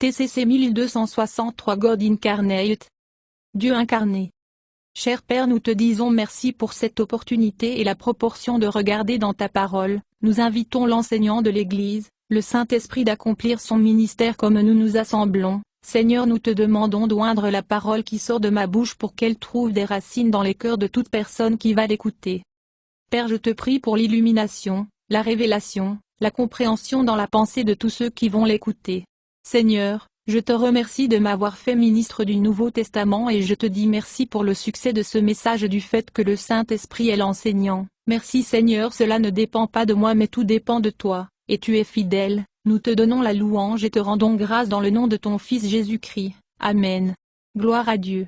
TCC 1263 God Incarnate. Dieu incarné. Cher Père, nous te disons merci pour cette opportunité et la proportion de regarder dans ta parole. Nous invitons l'enseignant de l'Église, le Saint-Esprit, d'accomplir son ministère comme nous nous assemblons. Seigneur, nous te demandons d'oindre la parole qui sort de ma bouche pour qu'elle trouve des racines dans les cœurs de toute personne qui va l'écouter. Père, je te prie pour l'illumination, la révélation, la compréhension dans la pensée de tous ceux qui vont l'écouter. Seigneur, je te remercie de m'avoir fait ministre du Nouveau Testament et je te dis merci pour le succès de ce message, du fait que le Saint-Esprit est l'enseignant. Merci Seigneur, cela ne dépend pas de moi mais tout dépend de toi, et tu es fidèle. Nous te donnons la louange et te rendons grâce dans le nom de ton Fils Jésus-Christ. Amen. Gloire à Dieu.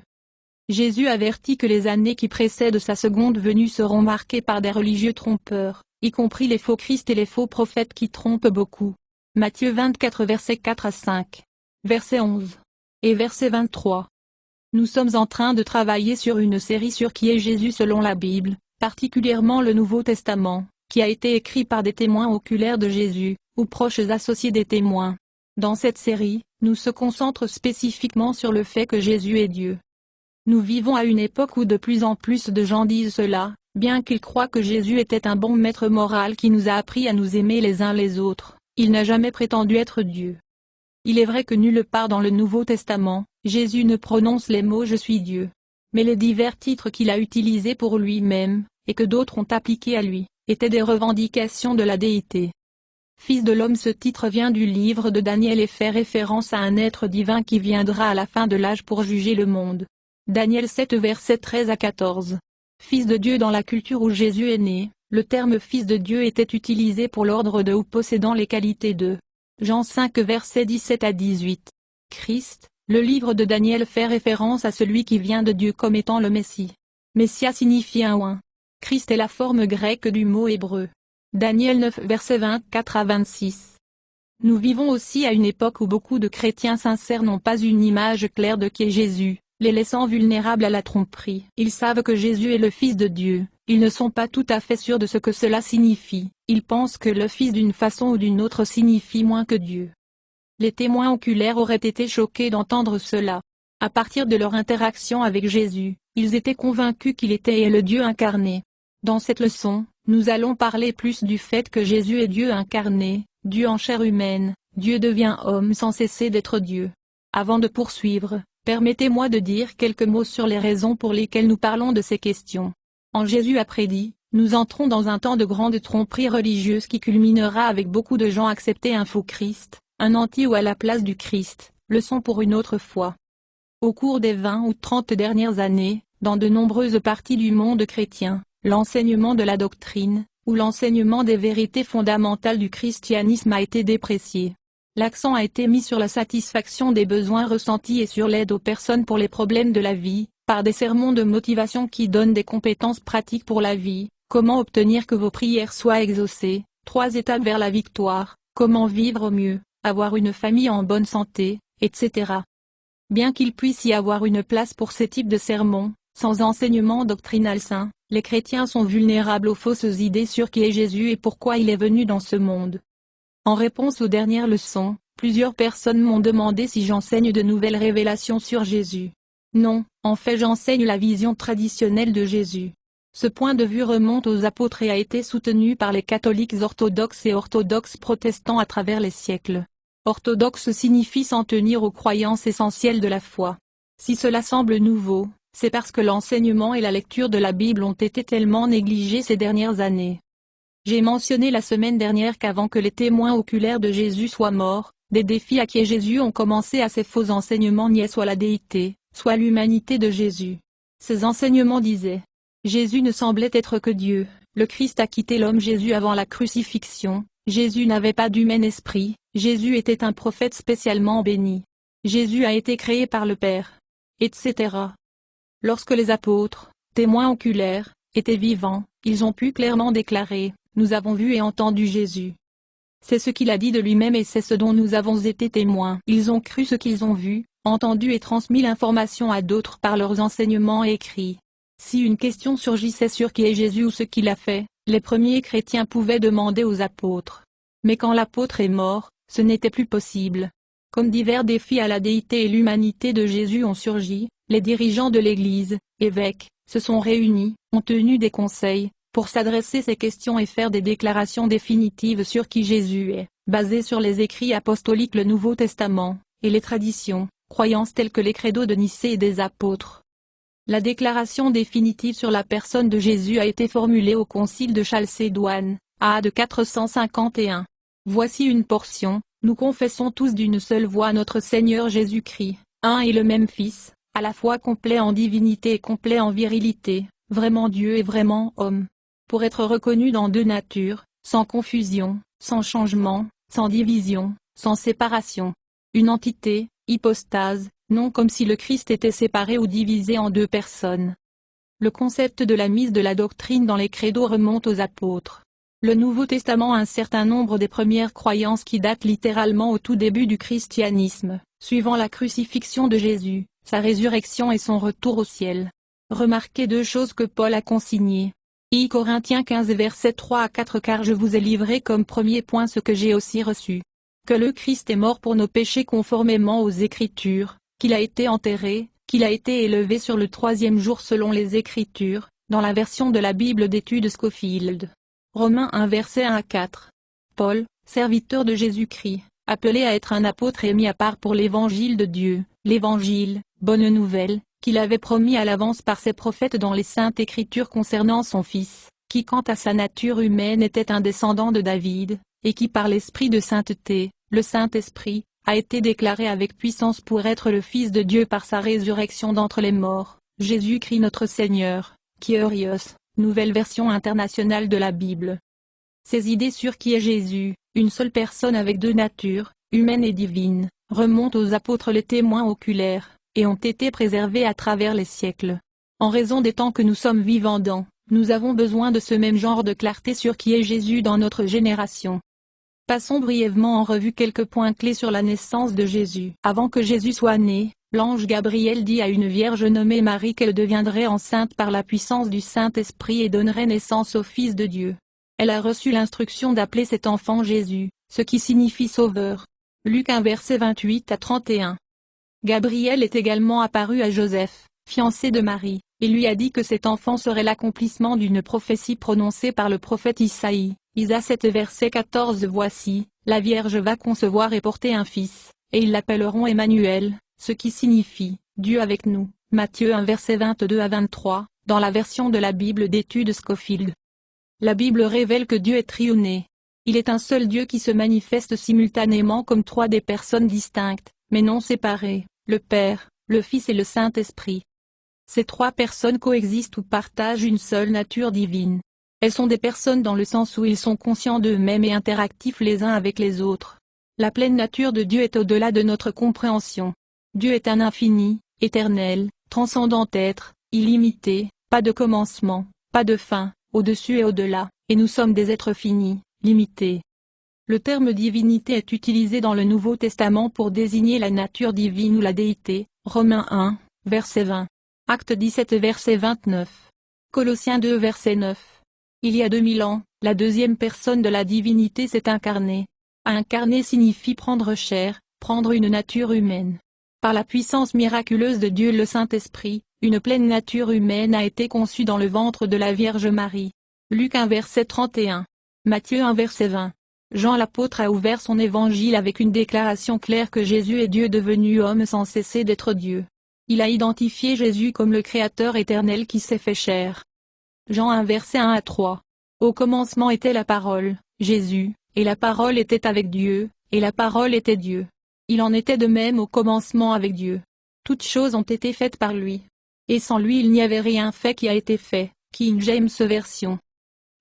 Jésus avertit que les années qui précèdent sa seconde venue seront marquées par des religieux trompeurs, y compris les faux Christ et les faux prophètes qui trompent beaucoup. Matthieu 24 versets 4 à 5. Verset 11. Et verset 23. Nous sommes en train de travailler sur une série sur qui est Jésus selon la Bible, particulièrement le Nouveau Testament, qui a été écrit par des témoins oculaires de Jésus, ou proches associés des témoins. Dans cette série, nous se concentrons spécifiquement sur le fait que Jésus est Dieu. Nous vivons à une époque où de plus en plus de gens disent cela, bien qu'ils croient que Jésus était un bon maître moral qui nous a appris à nous aimer les uns les autres. Il n'a jamais prétendu être Dieu. Il est vrai que nulle part dans le Nouveau Testament, Jésus ne prononce les mots « Je suis Dieu ». Mais les divers titres qu'il a utilisés pour lui-même, et que d'autres ont appliqués à lui, étaient des revendications de la déité. Fils de l'homme, ce titre vient du livre de Daniel et fait référence à un être divin qui viendra à la fin de l'âge pour juger le monde. Daniel 7 versets 13 à 14. Fils de Dieu, dans la culture où Jésus est né, le terme Fils de Dieu était utilisé pour l'ordre de ou possédant les qualités de. Jean 5 versets 17 à 18. Christ, le livre de Daniel fait référence à celui qui vient de Dieu comme étant le Messie. Messia signifie un oint. Christ est la forme grecque du mot hébreu. Daniel 9 versets 24 à 26. Nous vivons aussi à une époque où beaucoup de chrétiens sincères n'ont pas une image claire de qui est Jésus, les laissant vulnérables à la tromperie. Ils savent que Jésus est le Fils de Dieu, ils ne sont pas tout à fait sûrs de ce que cela signifie, ils pensent que le Fils d'une façon ou d'une autre signifie moins que Dieu. Les témoins oculaires auraient été choqués d'entendre cela. À partir de leur interaction avec Jésus, ils étaient convaincus qu'il était et est le Dieu incarné. Dans cette leçon, nous allons parler plus du fait que Jésus est Dieu incarné, Dieu en chair humaine, Dieu devient homme sans cesser d'être Dieu. Avant de poursuivre, permettez-moi de dire quelques mots sur les raisons pour lesquelles nous parlons de ces questions. En Jésus a prédit, nous entrons dans un temps de grande tromperie religieuse qui culminera avec beaucoup de gens accepter un faux Christ, un anti ou à la place du Christ, leçon pour une autre fois. Au cours des 20 ou 30 dernières années, dans de nombreuses parties du monde chrétien, l'enseignement de la doctrine, ou l'enseignement des vérités fondamentales du christianisme a été déprécié. L'accent a été mis sur la satisfaction des besoins ressentis et sur l'aide aux personnes pour les problèmes de la vie, par des sermons de motivation qui donnent des compétences pratiques pour la vie, comment obtenir que vos prières soient exaucées, 3 étapes vers la victoire, comment vivre au mieux, avoir une famille en bonne santé, etc. Bien qu'il puisse y avoir une place pour ces types de sermons, sans enseignement doctrinal sain, les chrétiens sont vulnérables aux fausses idées sur qui est Jésus et pourquoi il est venu dans ce monde. En réponse aux dernières leçons, plusieurs personnes m'ont demandé si j'enseigne de nouvelles révélations sur Jésus. Non, en fait j'enseigne la vision traditionnelle de Jésus. Ce point de vue remonte aux apôtres et a été soutenu par les catholiques orthodoxes et orthodoxes protestants à travers les siècles. Orthodoxe signifie s'en tenir aux croyances essentielles de la foi. Si cela semble nouveau, c'est parce que l'enseignement et la lecture de la Bible ont été tellement négligés ces dernières années. J'ai mentionné la semaine dernière qu'avant que les témoins oculaires de Jésus soient morts, des défis à qui est Jésus ont commencé à ces faux enseignements niaient soit la déité, soit l'humanité de Jésus. Ces enseignements disaient: Jésus ne semblait être que Dieu, le Christ a quitté l'homme Jésus avant la crucifixion, Jésus n'avait pas d'humain esprit, Jésus était un prophète spécialement béni. Jésus a été créé par le Père, etc. Lorsque les apôtres, témoins oculaires, étaient vivants, ils ont pu clairement déclarer: nous avons vu et entendu Jésus. C'est ce qu'il a dit de lui-même et c'est ce dont nous avons été témoins. Ils ont cru ce qu'ils ont vu, entendu et transmis l'information à d'autres par leurs enseignements écrits. Si une question surgissait sur qui est Jésus ou ce qu'il a fait, les premiers chrétiens pouvaient demander aux apôtres. Mais quand l'apôtre est mort, ce n'était plus possible. Comme divers défis à la déité et l'humanité de Jésus ont surgi, les dirigeants de l'Église, évêques, se sont réunis, ont tenu des conseils, pour s'adresser ces questions et faire des déclarations définitives sur qui Jésus est, basées sur les écrits apostoliques, le Nouveau Testament, et les traditions, croyances telles que les credos de Nicée et des apôtres. La déclaration définitive sur la personne de Jésus a été formulée au concile de Chalcédoine, AD 451. Voici une portion: nous confessons tous d'une seule voix notre Seigneur Jésus-Christ, un et le même Fils, à la fois complet en divinité et complet en virilité, vraiment Dieu et vraiment homme. Pour être reconnu dans deux natures, sans confusion, sans changement, sans division, sans séparation. Une entité, hypostase, non comme si le Christ était séparé ou divisé en deux personnes. Le concept de la mise de la doctrine dans les credos remonte aux apôtres. Le Nouveau Testament a un certain nombre des premières croyances qui datent littéralement au tout début du christianisme, suivant la crucifixion de Jésus, sa résurrection et son retour au ciel. Remarquez deux choses que Paul a consignées. I Corinthiens 15 versets 3 à 4 Car je vous ai livré comme premier point ce que j'ai aussi reçu. Que le Christ est mort pour nos péchés conformément aux Écritures, qu'il a été enterré, qu'il a été élevé sur le troisième jour selon les Écritures, dans la version de la Bible d'études Scofield. Romains 1 versets 1 à 4. Paul, serviteur de Jésus-Christ, appelé à être un apôtre et mis à part pour l'évangile de Dieu, l'évangile, bonne nouvelle, qu'il avait promis à l'avance par ses prophètes dans les saintes Écritures concernant son Fils, qui quant à sa nature humaine était un descendant de David, et qui par l'Esprit de sainteté, le Saint-Esprit, a été déclaré avec puissance pour être le Fils de Dieu par sa résurrection d'entre les morts, Jésus-Christ notre Seigneur, Kyrios. Nouvelle version internationale de la Bible. Ces idées sur qui est Jésus, une seule personne avec deux natures, humaine et divine, remontent aux apôtres les témoins oculaires, et ont été préservées à travers les siècles. En raison des temps que nous sommes vivants dans, nous avons besoin de ce même genre de clarté sur qui est Jésus dans notre génération. Passons brièvement en revue quelques points clés sur la naissance de Jésus. Avant que Jésus soit né, l'ange Gabriel dit à une vierge nommée Marie qu'elle deviendrait enceinte par la puissance du Saint-Esprit et donnerait naissance au Fils de Dieu. Elle a reçu l'instruction d'appeler cet enfant Jésus, ce qui signifie Sauveur. Luc 1 verset 28 à 31. Gabriel est également apparu à Joseph, fiancé de Marie, et lui a dit que cet enfant serait l'accomplissement d'une prophétie prononcée par le prophète Isaïe. Isa 7 verset 14. Voici, la Vierge va concevoir et porter un fils, et ils l'appelleront Emmanuel, ce qui signifie « Dieu avec nous ». Matthieu 1 verset 22 à 23, dans la version de la Bible d'études Scofield. La Bible révèle que Dieu est triuné. Il est un seul Dieu qui se manifeste simultanément comme trois des personnes distinctes, mais non séparées, le Père, le Fils et le Saint-Esprit. Ces trois personnes coexistent ou partagent une seule nature divine. Elles sont des personnes dans le sens où ils sont conscients d'eux-mêmes et interactifs les uns avec les autres. La pleine nature de Dieu est au-delà de notre compréhension. Dieu est un infini, éternel, transcendant être, illimité, pas de commencement, pas de fin, au-dessus et au-delà, et nous sommes des êtres finis, limités. Le terme divinité est utilisé dans le Nouveau Testament pour désigner la nature divine ou la déité, Romains 1, verset 20. Actes 17 verset 29. Colossiens 2 verset 9. Il y a 2000 ans, la deuxième personne de la divinité s'est incarnée. Incarner signifie prendre chair, prendre une nature humaine. Par la puissance miraculeuse de Dieu le Saint-Esprit, une pleine nature humaine a été conçue dans le ventre de la Vierge Marie. Luc 1 verset 31. Matthieu 1 verset 20. Jean l'apôtre a ouvert son évangile avec une déclaration claire que Jésus est Dieu devenu homme sans cesser d'être Dieu. Il a identifié Jésus comme le Créateur éternel qui s'est fait chair. Jean 1 verset 1 à 3. Au commencement était la parole, Jésus, et la parole était avec Dieu, et la parole était Dieu. Il en était de même au commencement avec Dieu. Toutes choses ont été faites par lui. Et sans lui il n'y avait rien fait qui a été fait. King James version.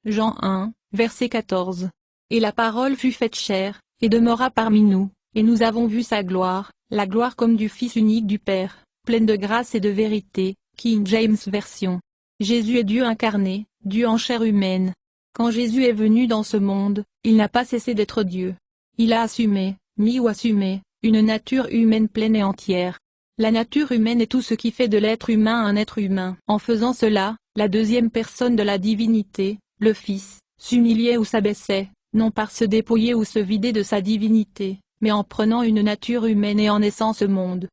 Jean 1, verset 14. Et la parole fut faite chair, et demeura parmi nous, et nous avons vu sa gloire, la gloire comme du Fils unique du Père, pleine de grâce et de vérité. King James version. Jésus est Dieu incarné, Dieu en chair humaine. Quand Jésus est venu dans ce monde, il n'a pas cessé d'être Dieu. Il a assumé, mis ou assumé, une nature humaine pleine et entière. La nature humaine est tout ce qui fait de l'être humain un être humain. En faisant cela, la deuxième personne de la divinité, le Fils, s'humiliait ou s'abaissait, non par se dépouiller ou se vider de sa divinité, mais en prenant une nature humaine et en naissant ce monde.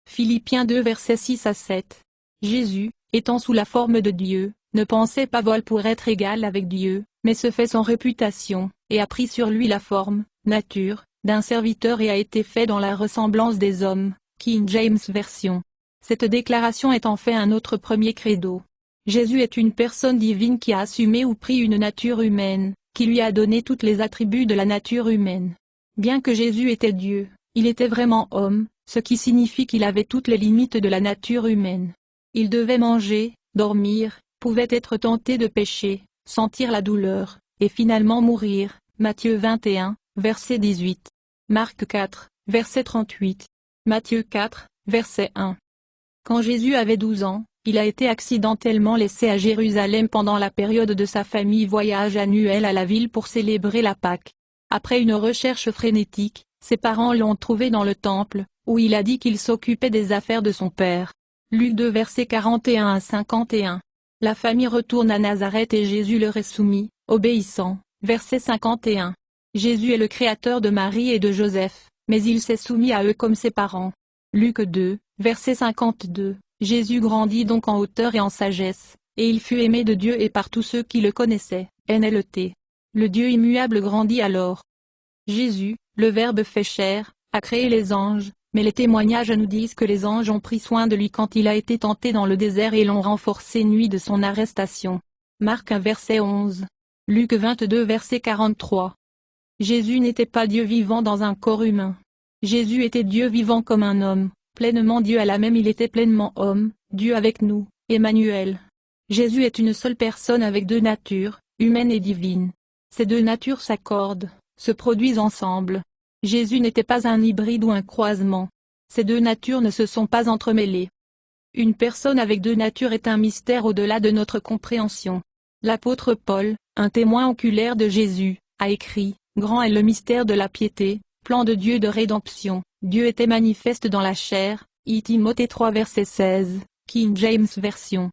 Philippiens 2 versets 6 à 7. Jésus, étant sous la forme de Dieu, ne pensait pas vol pour être égal avec Dieu, mais se fait sans réputation, et a pris sur lui la forme, nature, d'un serviteur et a été fait dans la ressemblance des hommes. King James Version. Cette déclaration est en fait un autre premier credo. Jésus est une personne divine qui a assumé ou pris une nature humaine, qui lui a donné tous les attributs de la nature humaine. Bien que Jésus était Dieu, il était vraiment homme, ce qui signifie qu'il avait toutes les limites de la nature humaine. Il devait manger, dormir, pouvait être tenté de pécher, sentir la douleur, et finalement mourir. Matthieu 21, verset 18. Marc 4, verset 38. Matthieu 4, verset 1. Quand Jésus avait 12 ans, il a été accidentellement laissé à Jérusalem pendant la période de sa famille voyage annuel à la ville pour célébrer la Pâque. Après une recherche frénétique, ses parents l'ont trouvé dans le temple, où il a dit qu'il s'occupait des affaires de son père. Luc 2 versets 41 à 51. La famille retourne à Nazareth et Jésus leur est soumis, obéissant. Verset 51. Jésus est le créateur de Marie et de Joseph, mais il s'est soumis à eux comme ses parents. Luc 2, verset 52. Jésus grandit donc en hauteur et en sagesse, et il fut aimé de Dieu et par tous ceux qui le connaissaient. NLT. Le Dieu immuable grandit alors. Jésus, le Verbe fait chair, a créé les anges, mais les témoignages nous disent que les anges ont pris soin de lui quand il a été tenté dans le désert et l'ont renforcé nuit de son arrestation. Marc 1 verset 11. Luc 22 verset 43. Jésus n'était pas Dieu vivant dans un corps humain. Jésus était Dieu vivant comme un homme, pleinement Dieu à la même il était pleinement homme, Dieu avec nous, Emmanuel. Jésus est une seule personne avec deux natures, humaine et divine. Ces deux natures s'accordent, se produisent ensemble. Jésus n'était pas un hybride ou un croisement. Ces deux natures ne se sont pas entremêlées. Une personne avec deux natures est un mystère au-delà de notre compréhension. L'apôtre Paul, un témoin oculaire de Jésus, a écrit « Grand est le mystère de la piété, plan de Dieu de rédemption, Dieu était manifeste dans la chair » Timothée 3 verset 16, King James Version.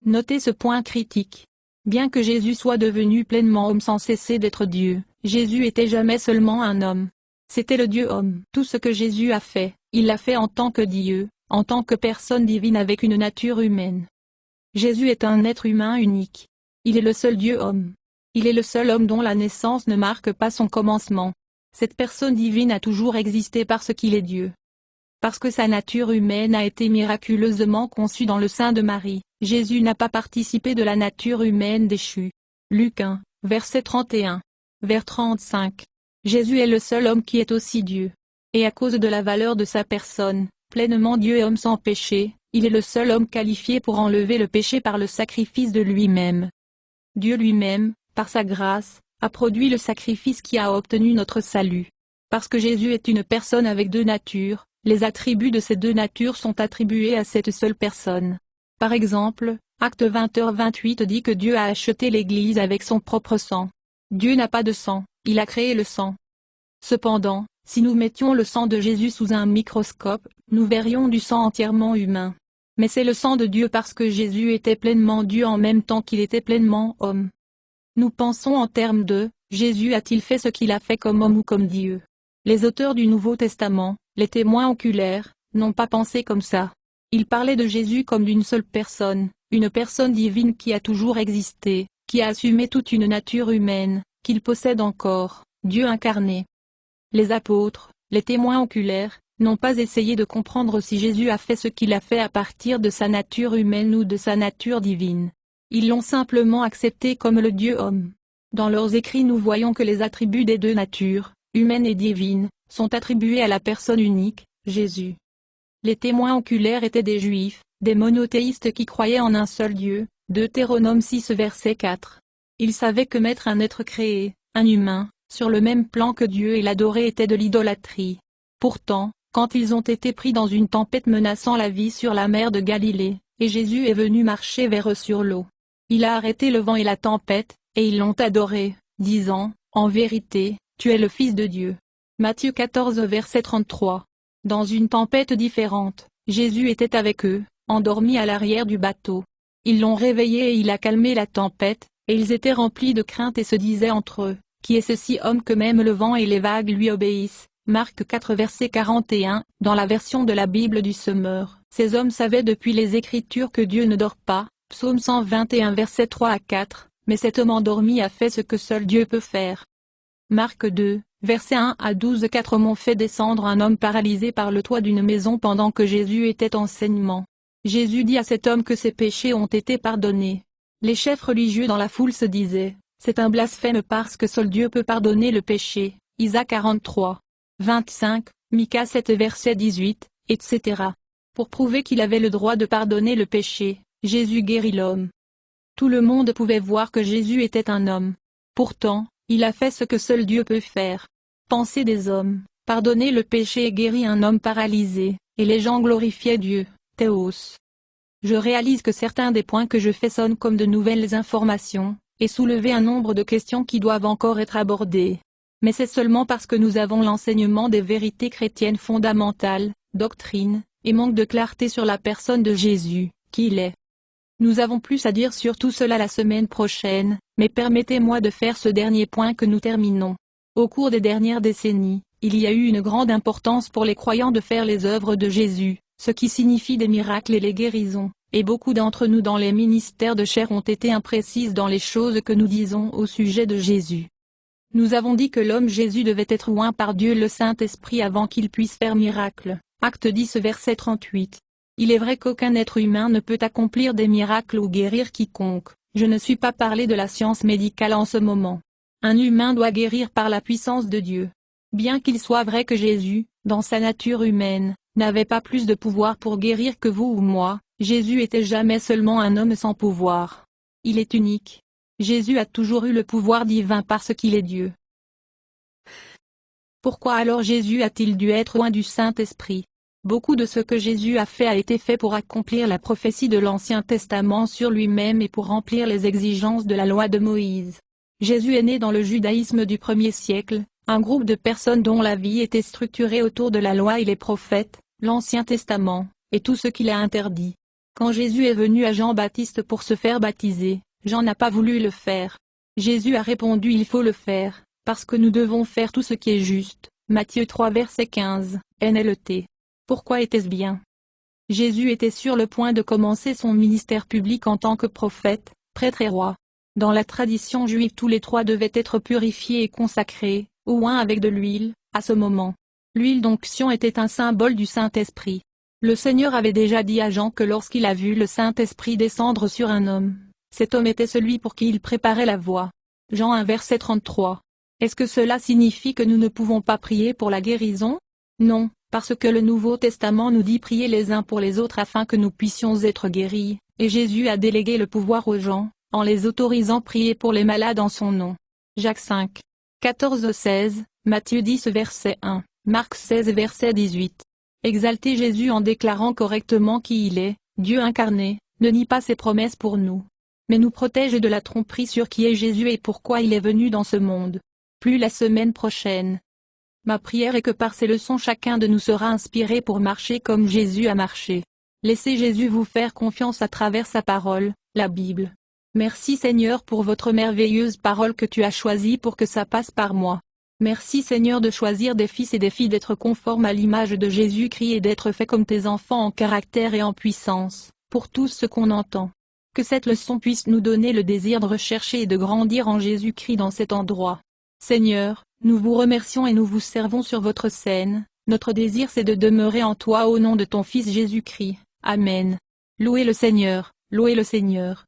Notez ce point critique. Bien que Jésus soit devenu pleinement homme sans cesser d'être Dieu, Jésus était jamais seulement un homme. C'était le Dieu-homme. Tout ce que Jésus a fait, il l'a fait en tant que Dieu, en tant que personne divine avec une nature humaine. Jésus est un être humain unique. Il est le seul Dieu-homme. Il est le seul homme dont la naissance ne marque pas son commencement. Cette personne divine a toujours existé parce qu'il est Dieu. Parce que sa nature humaine a été miraculeusement conçue dans le sein de Marie, Jésus n'a pas participé de la nature humaine déchue. Luc 1, verset 31. Vers 35. Jésus est le seul homme qui est aussi Dieu. Et à cause de la valeur de sa personne, pleinement Dieu et homme sans péché, il est le seul homme qualifié pour enlever le péché par le sacrifice de lui-même. Dieu lui-même, par sa grâce, a produit le sacrifice qui a obtenu notre salut. Parce que Jésus est une personne avec deux natures, les attributs de ces deux natures sont attribués à cette seule personne. Par exemple, Acte 20h28 dit que Dieu a acheté l'Église avec son propre sang. Dieu n'a pas de sang, il a créé le sang. Cependant, si nous mettions le sang de Jésus sous un microscope, nous verrions du sang entièrement humain. Mais c'est le sang de Dieu parce que Jésus était pleinement Dieu en même temps qu'il était pleinement homme. Nous pensons en termes de « Jésus a-t-il fait ce qu'il a fait comme homme ou comme Dieu ?» Les auteurs du Nouveau Testament, les témoins oculaires, n'ont pas pensé comme ça. Ils parlaient de Jésus comme d'une seule personne, une personne divine qui a toujours existé, qui a assumé toute une nature humaine, qu'il possède encore, Dieu incarné. Les apôtres, les témoins oculaires, n'ont pas essayé de comprendre si Jésus a fait ce qu'il a fait à partir de sa nature humaine ou de sa nature divine. Ils l'ont simplement accepté comme le Dieu-homme. Dans leurs écrits nous voyons que les attributs des deux natures, humaine et divine, sont attribués à la personne unique, Jésus. Les témoins oculaires étaient des Juifs, des monothéistes qui croyaient en un seul Dieu, Deutéronome 6 verset 4. Ils savaient que mettre un être créé, un humain, sur le même plan que Dieu et l'adorer était de l'idolâtrie. Pourtant, quand ils ont été pris dans une tempête menaçant la vie sur la mer de Galilée, et Jésus est venu marcher vers eux sur l'eau. Il a arrêté le vent et la tempête, et ils l'ont adoré, disant, « En vérité, tu es le Fils de Dieu. » Matthieu 14 verset 33. Dans une tempête différente, Jésus était avec eux, endormi à l'arrière du bateau. Ils l'ont réveillé et il a calmé la tempête, et ils étaient remplis de crainte et se disaient entre eux, « Qui est ceci homme que même le vent et les vagues lui obéissent ?» Marc 4 verset 41, dans la version de la Bible du Semeur. Ces hommes savaient depuis les Écritures que Dieu ne dort pas, Psaume 121 verset 3 à 4, mais cet homme endormi a fait ce que seul Dieu peut faire. Marc 2, versets 1 à 12. 4 hommes ont fait descendre un homme paralysé par le toit d'une maison pendant que Jésus était en enseignement. Jésus dit à cet homme que ses péchés ont été pardonnés. Les chefs religieux dans la foule se disaient, c'est un blasphème parce que seul Dieu peut pardonner le péché. Isaïe 43, 25, Micah 7 verset 18, etc. Pour prouver qu'il avait le droit de pardonner le péché, Jésus guérit l'homme. Tout le monde pouvait voir que Jésus était un homme. Pourtant, il a fait ce que seul Dieu peut faire. Pensée des hommes, pardonner le péché et guérit un homme paralysé, et les gens glorifiaient Dieu, Théos. Je réalise que certains des points que je fais sonnent comme de nouvelles informations, et soulever un nombre de questions qui doivent encore être abordées. Mais c'est seulement parce que nous avons l'enseignement des vérités chrétiennes fondamentales, doctrine, et manque de clarté sur la personne de Jésus, qui il est. Nous avons plus à dire sur tout cela la semaine prochaine, mais permettez-moi de faire ce dernier point que nous terminons. Au cours des dernières décennies, il y a eu une grande importance pour les croyants de faire les œuvres de Jésus, ce qui signifie des miracles et les guérisons, et beaucoup d'entre nous dans les ministères de chair ont été imprécises dans les choses que nous disons au sujet de Jésus. Nous avons dit que l'homme Jésus devait être oint par Dieu le Saint-Esprit avant qu'il puisse faire miracle, Acte 10 verset 38. Il est vrai qu'aucun être humain ne peut accomplir des miracles ou guérir quiconque, je ne suis pas parlé de la science médicale en ce moment. Un humain doit guérir par la puissance de Dieu. Bien qu'il soit vrai que Jésus, dans sa nature humaine, n'avait pas plus de pouvoir pour guérir que vous ou moi, Jésus était jamais seulement un homme sans pouvoir. Il est unique. Jésus a toujours eu le pouvoir divin parce qu'il est Dieu. Pourquoi alors Jésus a-t-il dû être oint du Saint-Esprit? Beaucoup de ce que Jésus a fait a été fait pour accomplir la prophétie de l'Ancien Testament sur lui-même et pour remplir les exigences de la loi de Moïse. Jésus est né dans le judaïsme du 1er siècle, un groupe de personnes dont la vie était structurée autour de la loi et les prophètes, l'Ancien Testament, et tout ce qu'il a interdit. Quand Jésus est venu à Jean-Baptiste pour se faire baptiser, Jean n'a pas voulu le faire. Jésus a répondu il faut le faire, parce que nous devons faire tout ce qui est juste. Matthieu 3 verset 15, NLT. Pourquoi était-ce bien? Jésus était sur le point de commencer son ministère public en tant que prophète, prêtre et roi. Dans la tradition juive tous les trois devaient être purifiés et consacrés, oints avec de l'huile, à ce moment. L'huile d'onction était un symbole du Saint-Esprit. Le Seigneur avait déjà dit à Jean que lorsqu'il a vu le Saint-Esprit descendre sur un homme, cet homme était celui pour qui il préparait la voie. Jean 1 verset 33. Est-ce que cela signifie que nous ne pouvons pas prier pour la guérison? Non, parce que le Nouveau Testament nous dit prier les uns pour les autres afin que nous puissions être guéris, et Jésus a délégué le pouvoir aux gens, en les autorisant à prier pour les malades en son nom. Jacques 5, 14-16, Matthieu 10 verset 1, Marc 16 verset 18. Exalter Jésus en déclarant correctement qui il est, Dieu incarné, ne nie pas ses promesses pour nous, mais nous protège de la tromperie sur qui est Jésus et pourquoi il est venu dans ce monde. Plus la semaine prochaine. Ma prière est que par ces leçons chacun de nous sera inspiré pour marcher comme Jésus a marché. Laissez Jésus vous faire confiance à travers sa parole, la Bible. Merci Seigneur pour votre merveilleuse parole que tu as choisie pour que ça passe par moi. Merci Seigneur de choisir des fils et des filles d'être conformes à l'image de Jésus-Christ et d'être faits comme tes enfants en caractère et en puissance, pour tout ce qu'on entend. Que cette leçon puisse nous donner le désir de rechercher et de grandir en Jésus-Christ dans cet endroit. Seigneur, nous vous remercions et nous vous servons sur votre scène, notre désir c'est de demeurer en toi au nom de ton Fils Jésus-Christ. Amen. Louez le Seigneur, louez le Seigneur.